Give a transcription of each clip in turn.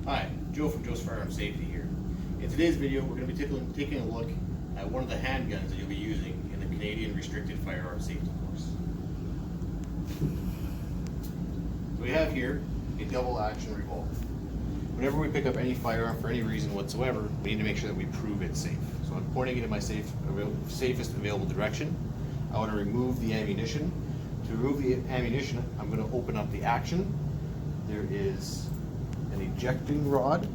Hi, Joe from Joe's Firearm Safety here. In today's video, we're going to be taking a look at one of the handguns that you'll be using in the Canadian Restricted Firearm Safety Course. So we have here a double action revolver. Whenever we pick up any firearm for any reason whatsoever, we need to make sure that we prove it's safe. So I'm pointing it in my safest available direction. I want to remove the ammunition. To remove the ammunition, I'm going to open up the action. There is an ejecting rod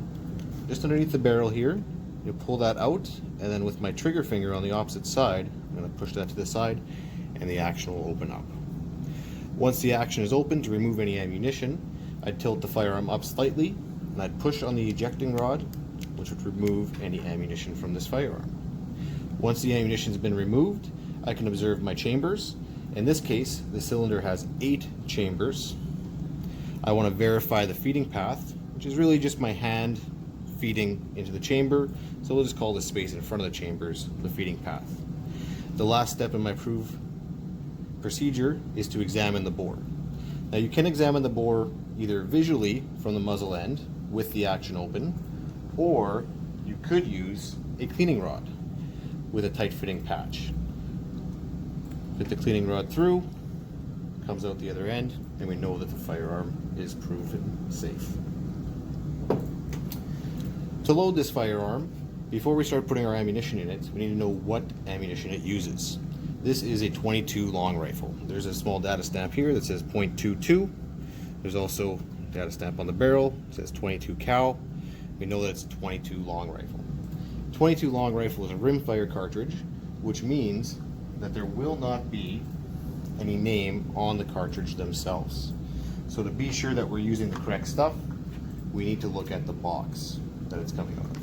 just underneath the barrel here. You'll pull that out, and then with my trigger finger on the opposite side, I'm going to push that to the side, and the action will open up. Once the action is open, to remove any ammunition, I'd tilt the firearm up slightly, and I'd push on the ejecting rod, which would remove any ammunition from this firearm. Once the ammunition's been removed, I can observe my chambers. In this case, the cylinder has 8 chambers. I want to verify the feeding path, which is really just my hand feeding into the chamber. So we'll just call this space in front of the chambers the feeding path. The last step in my proof procedure is to examine the bore. Now you can examine the bore either visually from the muzzle end with the action open, or you could use a cleaning rod with a tight fitting patch. Fit the cleaning rod through, comes out the other end, and we know that the firearm is proven safe. To load this firearm, before we start putting our ammunition in it, we need to know what ammunition it uses. This is a .22 long rifle. There's a small data stamp here that says .22. There's also a data stamp on the barrel that says 22 cal. We know that it's a .22 long rifle. 22 long rifle is a rimfire cartridge, which means that there will not be any name on the cartridge themselves. So to be sure that we're using the correct stuff, we need to look at the box that it's coming out of.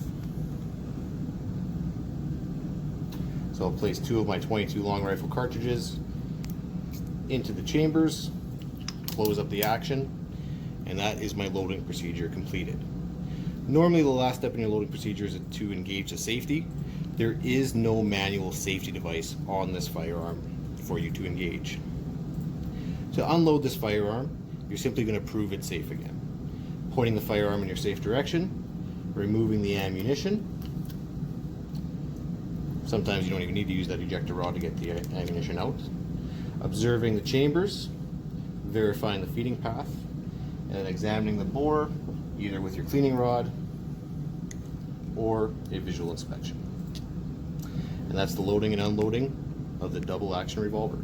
So I'll place 2 of my .22 long rifle cartridges into the chambers, close up the action, and that is my loading procedure completed. Normally the last step in your loading procedure is to engage the safety. There is no manual safety device on this firearm for you to engage. To unload this firearm, you're simply going to prove it's safe again. Pointing the firearm in your safe direction, removing the ammunition. Sometimes you don't even need to use that ejector rod to get the ammunition out. Observing the chambers, verifying the feeding path, and then examining the bore, either with your cleaning rod or a visual inspection. And that's the loading and unloading of the double action revolver.